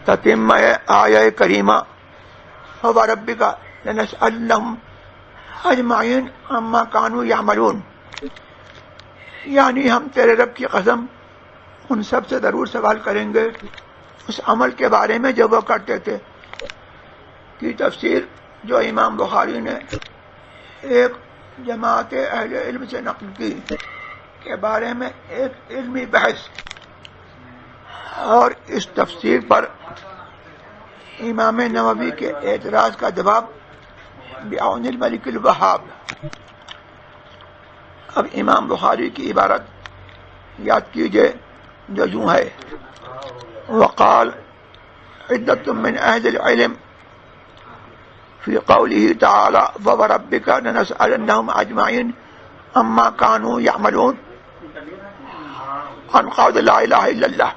تتم آیہ کریمہ فوربک لنسألنہم اجمعین عما کانوا یعملون، یعنی ہم تیرے رب کی قسم ان سب سے ضرور سوال کریں گے اس عمل کے بارے میں جو وہ کرتے تھے، کی تفسیر جو امام بخاری نے ایک جماعت اہل علم سے نقل کی کے بارے میں ایک علمی بحث، اور اس تفسیر پر امام نووی کے اعتراض کا جواب بعون الملک الوہاب۔ اب امام بخاری کی عبارت یاد کیجئے جو یوں ہے: وقال عدۃ من اہل العلم فی قوله تعالی فوربک لنسألنہم اجمعین عما کانوا یعملون عن قول لا الہ الا اللہ۔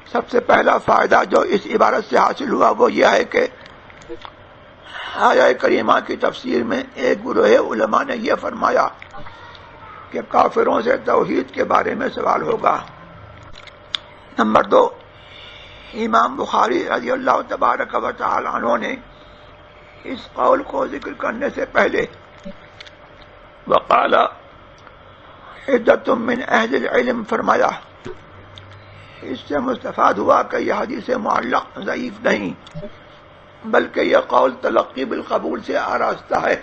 سب سے پہلا فائدہ جو اس عبارت سے حاصل ہوا وہ یہ ہے کہ آیہ کریمہ کی تفسیر میں ایک گروہ علماء نے یہ فرمایا کہ کافروں سے توحید کے بارے میں سوال ہوگا۔ نمبر 2، امام بخاری رضی اللہ تبارک و تعالی عنہ نے اس قول کو ذکر کرنے سے پہلے وقال عدۃ من اہل العلم فرمایا، اس سے مستفاد ہوا کہ یہ حدیث معلق ضعیف نہیں بلکہ یہ قول تلقی بالقبول سے آراستہ ہے،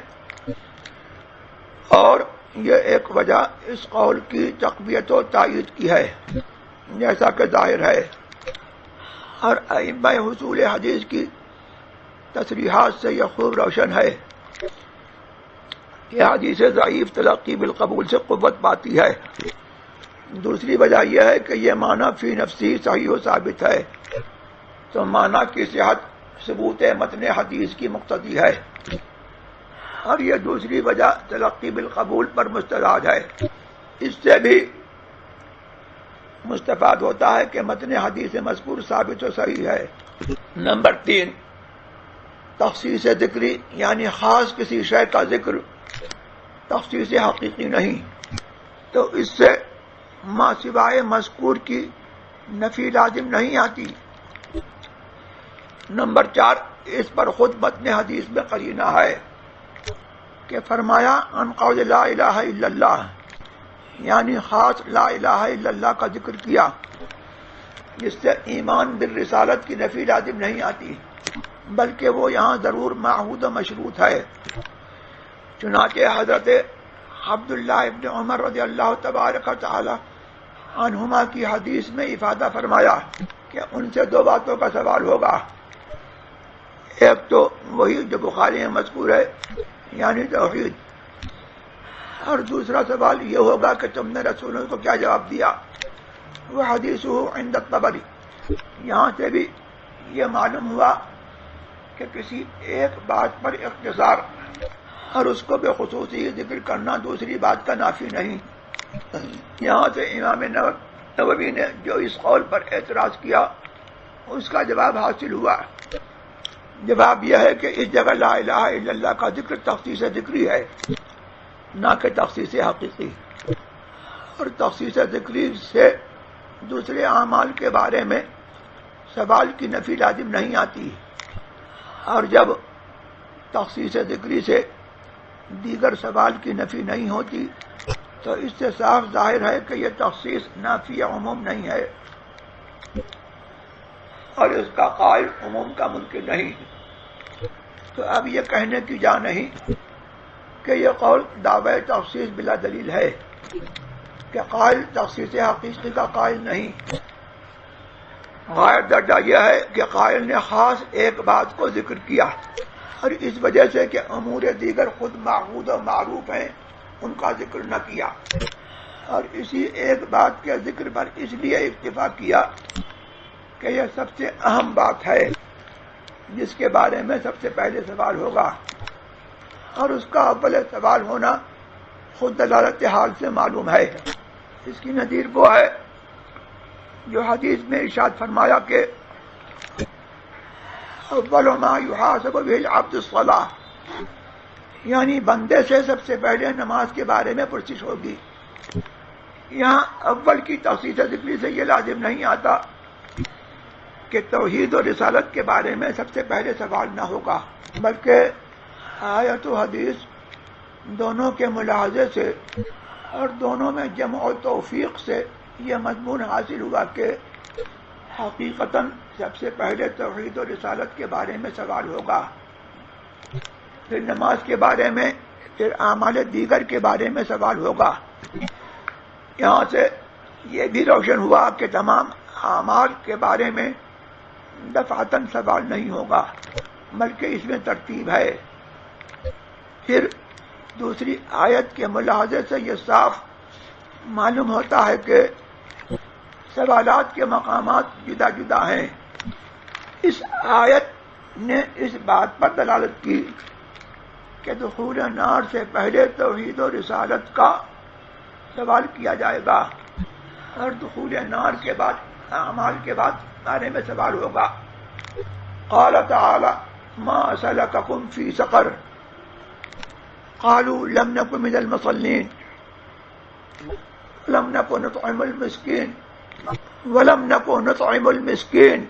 اور یہ ایک وجہ اس قول کی تقویت و تائید کی ہے جیسا کہ ظاہر ہے، اور ائمہ حصول حدیث کی تصریحات سے یہ خوب روشن ہے کہ حدیث ضعیف تلقی بالقبول سے قوت پاتی ہے۔ دوسری وجہ یہ ہے کہ یہ معنی فی نفسی صحیح و ثابت ہے، تو معنی کی صحت ثبوت متن حدیث کی مقتضی ہے، اور یہ دوسری وجہ تلقی بالقبول پر مستدراج ہے۔ اس سے بھی مستفاد ہوتا ہے کہ متن حدیث مذکور ثابت و صحیح ہے۔ نمبر 3، تخصیص ذکری یعنی خاص کسی شے کا ذکر تخصیص حقیقی نہیں، تو اس سے ما سوائے مذکور کی نفی لازم نہیں آتی۔ نمبر 4، اس پر خود متن حدیث میں قرینہ ہے کہ فرمایا عن قول لا الہ الا اللہ، یعنی خاص لا الہ الا اللہ کا ذکر کیا، جس سے ایمان بالرسالت کی نفی لازم نہیں آتی بلکہ وہ یہاں ضرور معہود و مشروط ہے۔ چنانچہ حضرت عبداللہ ابن عمر رضی اللہ تبارک و تعالی عنہما کی حدیث میں افادہ فرمایا کہ ان سے 2 باتوں کا سوال ہوگا، ایک تو وہی جو بخاری میں مذکور ہے یعنی توحید، اور دوسرا سوال یہ ہوگا کہ تم نے رسولوں کو کیا جواب دیا۔ وہ حدیث عند الطبری، یہاں سے بھی یہ معلوم ہوا کہ کسی ایک بات پر اختصار اور اس کو بخصوصی ذکر کرنا دوسری بات کا نافی نہیں۔ یہاں سے امام نووی نے جو اس قول پر اعتراض کیا اس کا جواب حاصل ہوا۔ جواب یہ ہے کہ اس جگہ لا الہ الا اللہ کا ذکر تخصیص ذکری ہے نہ کہ تخصیص حقیقی، اور تخصیص ذکری سے دوسرے اعمال کے بارے میں سوال کی نفی لازم نہیں آتی، اور جب تخصیص ذکری سے دیگر سوال کی نفی نہیں ہوتی تو اس سے صاف ظاہر ہے کہ یہ تخصیص نافی عموم نہیں ہے، اور اس کا قائل عموم کا منکر نہیں۔ تو اب یہ کہنے کی جا نہیں کہ یہ قول دعوی تخصیص بلا دلیل ہے، کہ قائل تخصیص حقیقی کا قائل نہیں۔ غائب درجہ یہ ہے کہ قائل نے خاص ایک بات کو ذکر کیا، اور اس وجہ سے کہ امور دیگر خود معہود و معروف ہیں ان کا ذکر نہ کیا، اور اسی ایک بات کے ذکر پر اس لیے اکتفا کیا کہ یہ سب سے اہم بات ہے جس کے بارے میں سب سے پہلے سوال ہوگا، اور اس کا اول سوال ہونا خود دلالت حال سے معلوم ہے۔ اس کی نظیر وہ ہے جو حدیث میں ارشاد فرمایا کہ اول ما یحاسب به العبد الصلاۃ، یعنی بندے سے سب سے پہلے نماز کے بارے میں پرسش ہوگی۔ یہاں اول کی تخصیص ذکری سے یہ لازم نہیں آتا کہ توحید و رسالت کے بارے میں سب سے پہلے سوال نہ ہوگا، بلکہ آیت و حدیث دونوں کے ملاحظے سے اور دونوں میں جمع و توفیق سے یہ مضمون حاصل ہوا کہ حقیقتاً سب سے پہلے توحید و رسالت کے بارے میں سوال ہوگا، پھر نماز کے بارے میں، پھر اعمال دیگر کے بارے میں سوال ہوگا۔ یہاں سے یہ بھی روشن ہوا کہ تمام اعمال کے بارے میں دفعتاً سوال نہیں ہوگا، بلکہ اس میں ترتیب ہے۔ پھر دوسری آیت کے ملاحظے سے یہ صاف معلوم ہوتا ہے کہ سوالات کے مقامات جدا جدا ہیں۔ اس آیت نے اس بات پر دلالت کی کہ دخول نار سے پہلے توحید و رسالت کا سوال کیا جائے گا، اور دخول نار کے بعد اعمال کے بارے میں سوال ہوگا۔ قال تعالی ما سلککم فی سقر قالوا لم نکن من المصلین لم نکن نطعم المسکین ولم نکن نطعم المسکین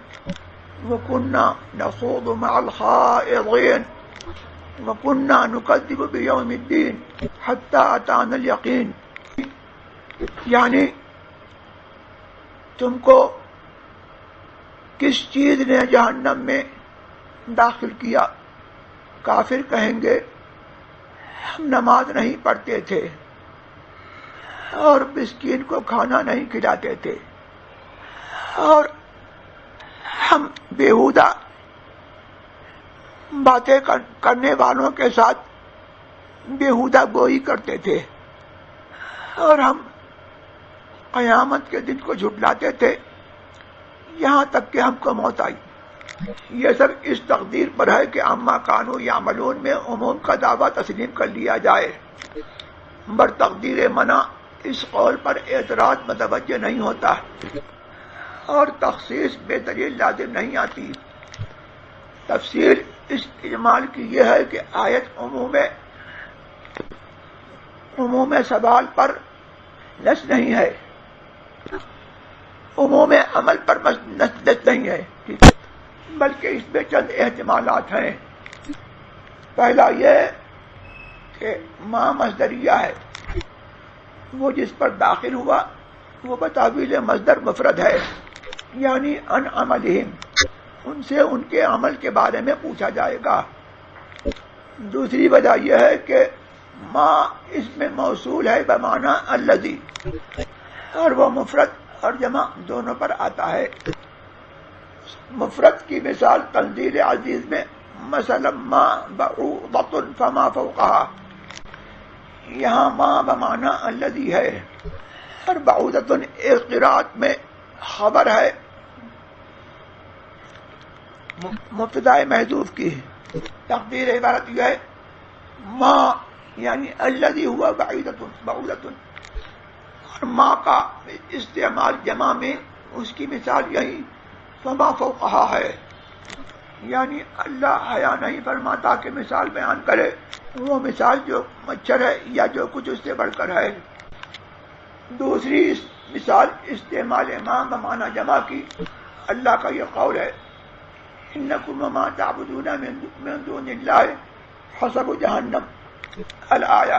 وکنا نخوض مع الخائضین وکنا نکذب بیوم الدین حتی اتانا الیقین، یعنی تم کو کس چیز نے جہنم میں داخل کیا؟ کافر کہیں گے ہم نماز نہیں پڑھتے تھے اور مسکین کو کھانا نہیں کھلاتے تھے، اور ہم بیہودہ باتیں کرنے والوں کے ساتھ بیہودہ گوئی کرتے تھے، اور ہم قیامت کے دن کو جھٹلاتے تھے یہاں تک کہ ہم کو موت آئی۔ یہ سب اس تقدیر پر ہے کہ اما کانوا یعملون میں عموم کا دعویٰ تسلیم کر لیا جائے، بر تقدیر منع اس قول پر اعتراض متوجہ نہیں ہوتا، اور تخصیص بے دلیل لازم نہیں آتی۔ تفسیر اس اجمال کی یہ ہے کہ آیت عموم سوال پر نص نہیں ہے، عموم عمل پر نص نہیں ہے، بلکہ اس میں چند احتمالات ہیں۔ پہلا یہ کہ ما مصدریہ ہے، وہ جس پر داخل ہوا وہ بتاویل مصدر مفرد ہے، یعنی ان عملہم، ان سے ان کے عمل کے بارے میں پوچھا جائے گا۔ دوسری وجہ یہ ہے کہ ما اس میں موصول ہے بمعنی الذی، اور وہ مفرد اور جمع دونوں پر آتا ہے۔ مفرد کی مثال تنزیل عزیز میں مثلا ما بعوضۃ فما فوقها، یہاں ما بمعنی الذی ہے، اور بعوضۃ ایک قرات میں خبر ہے مبتدا محذوف کی۔ تقدیر عبارت یہ ہے ما یعنی الذی ہوا بعوضۃ، اور ما کا استعمال جمع میں اس کی مثال یہی فما فوقہا ہے، یعنی اللہ حیا نہیں فرماتا کہ مثال بیان کرے، وہ مثال جو مچھر ہے یا جو کچھ اس سے بڑھ کر ہے۔ دوسری مثال استعمال ما بمعنی جمع کی اللہ کا یہ قول ہے انکم وما تعبدون من دون اللہ حسب جہنم الآیہ،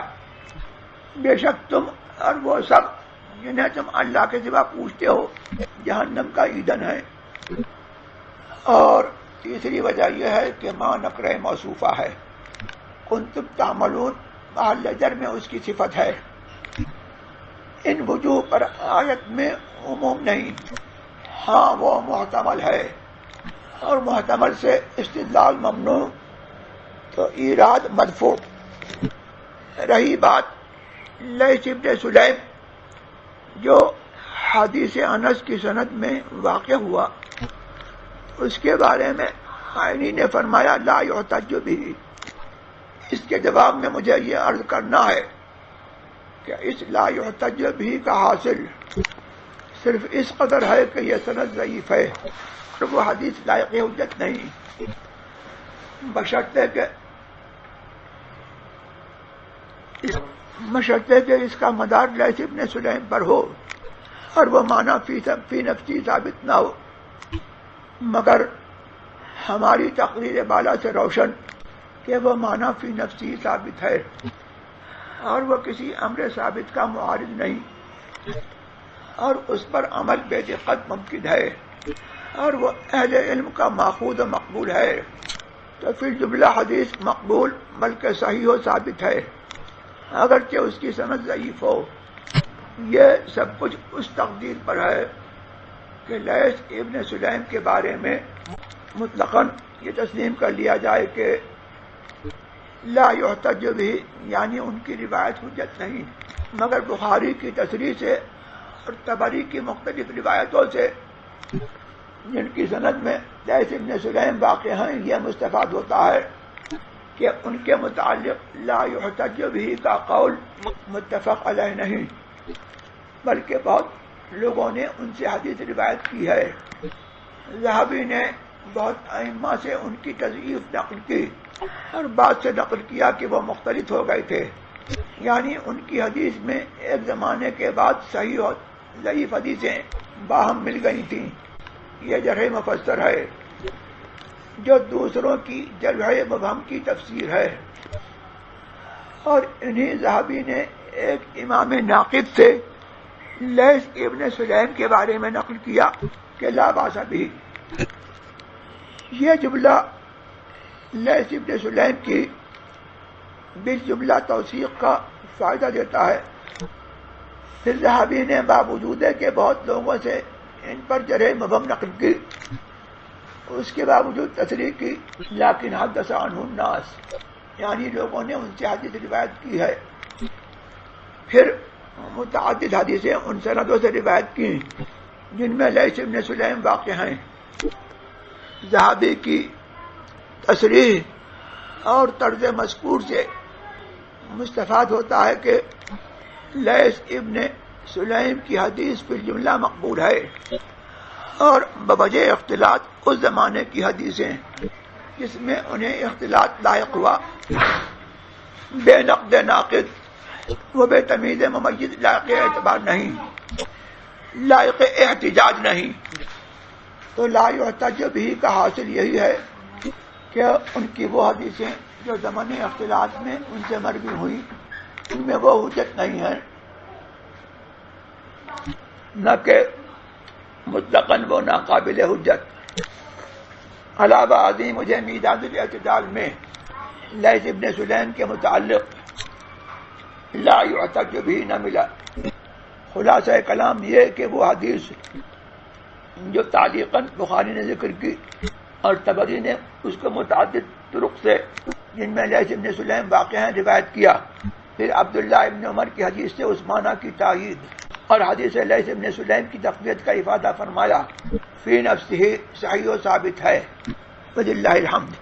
بے شک تم اور وہ سب جنہیں تم اللہ کے سوا پوچھتے ہو جہنم کا ایندھن ہے۔ اور تیسری وجہ یہ ہے کہ ما نکرہ موصوفہ ہے، کنتم تعملون محل جر میں اس کی صفت ہے۔ ان وجوہ پر آیت میں عموم نہیں، ہاں وہ محتمل ہے، اور محتمل سے استدلال ممنوع تو ایراد مدفوع۔ رہی بات لیث بن سلیم جو حدیث انس کی سند میں واقع ہوا، اس کے بارے میں عینی نے فرمایا لا یحتج بہ۔ اس کے جواب میں مجھے یہ عرض کرنا ہے کہ اس لا یحتج بہ کا حاصل صرف اس قدر ہے کہ یہ سند ضعیف ہے اور وہ حدیث لائق حجت نہیں، بشرطے کہ اس کا مدار لیث بن سلیم پر ہو اور وہ معنی فی نفسی ثابت نہ ہو۔ مگر ہماری تقریر بالا سے روشن کہ وہ معنی فی نفسی ثابت ہے اور وہ کسی امر ثابت کا معارض نہیں اور اس پر عمل بے دقت ممکن ہے اور وہ اہل علم کا ماخوذ و مقبول ہے، تو پھر جملہ حدیث مقبول بلکہ صحیح و ثابت ہے اگرچہ اس کی سند ضعیف ہو۔ یہ سب کچھ اس تقدیر پر ہے کہ لیث ابن سلیم کے بارے میں مطلقاً یہ تسلیم کر لیا جائے کہ لا یحتج بھی، یعنی ان کی روایت حجت نہیں، مگر بخاری کی تصریح سے اور طبری کی مختلف روایتوں سے جن کی سند میں لیث ابن سلیم واقع ہیں یہ مستفاد ہوتا ہے کہ ان کے متعلق لا یحتج بھی کا قول متفق علیہ نہیں، بلکہ بہت لوگوں نے ان سے حدیث روایت کی ہے۔ ذہبی نے بہت ائمہ سے ان کی تضعیف نقل کی اور بعد سے نقل کیا کہ وہ مختلف ہو گئے تھے، یعنی ان کی حدیث میں ایک زمانے کے بعد صحیح اور ضعیف حدیثیں باہم مل گئی تھیں۔ یہ جرح مفسر ہے جو دوسروں کی جرح مبہم کی تفسیر ہے، اور انہی ذہبی نے ایک امام ناقد سے لیث ابن سلیم کے بارے میں نقل کیا کہ لا باس بھی۔ یہ جملہ لیث ابن سلیم کی بالجملہ توثیق کا فائدہ دیتا ہے۔ پھر ذہبی نے باوجود کہ بہت لوگوں سے ان پر جرح مبہم نقل کی اس کے باوجود تصریح کی، لیکن حدث عنہ الناس، یعنی لوگوں نے ان سے حدیث روایت کی ہے۔ پھر متعدد حدیثیں ان سندوں سے روایت کی جن میں لیث ابن سلیم واقع ہیں۔ ذہبی کی تصریح اور طرز مذکور سے مستفاد ہوتا ہے کہ لیث ابن سلیم کی حدیث فی الجملہ مقبول ہے اور بوجہ اختلاط اس زمانے کی حدیثیں جس میں انہیں اختلاط لائق ہوا بے نقد ناقد وہ بے تمیز ممیز لائق اعتبار نہیں، لائق احتجاج نہیں، تو لا یحتج بھی کا حاصل یہی ہے کہ ان کی وہ حدیثیں جو زمانے اختلاط میں ان سے مروی ہوئی ان میں وہ حجت نہیں ہے، نہ کہ مطلقاً وہ ناقابل حجت۔ علاوہ ازیں مجھے میزان الاعتدال میں لیث ابن سلیم کے متعلق لا یحتج بھی نہ ملا۔ خلاصہ کلام یہ کہ وہ حدیث جو تعلیقاً بخاری نے ذکر کی اور طبری نے اس کو متعدد طرق سے جن میں لیث ابن سلیم واقع ہیں روایت کیا، پھر عبداللہ ابن عمر کی حدیث سے اس معنی کی تائید اور حدیث لیث ابن سلیم کی تقویت کا افادہ فرمایا، فی نفسہ صحیح و ثابت ہے، وللہ الحمد۔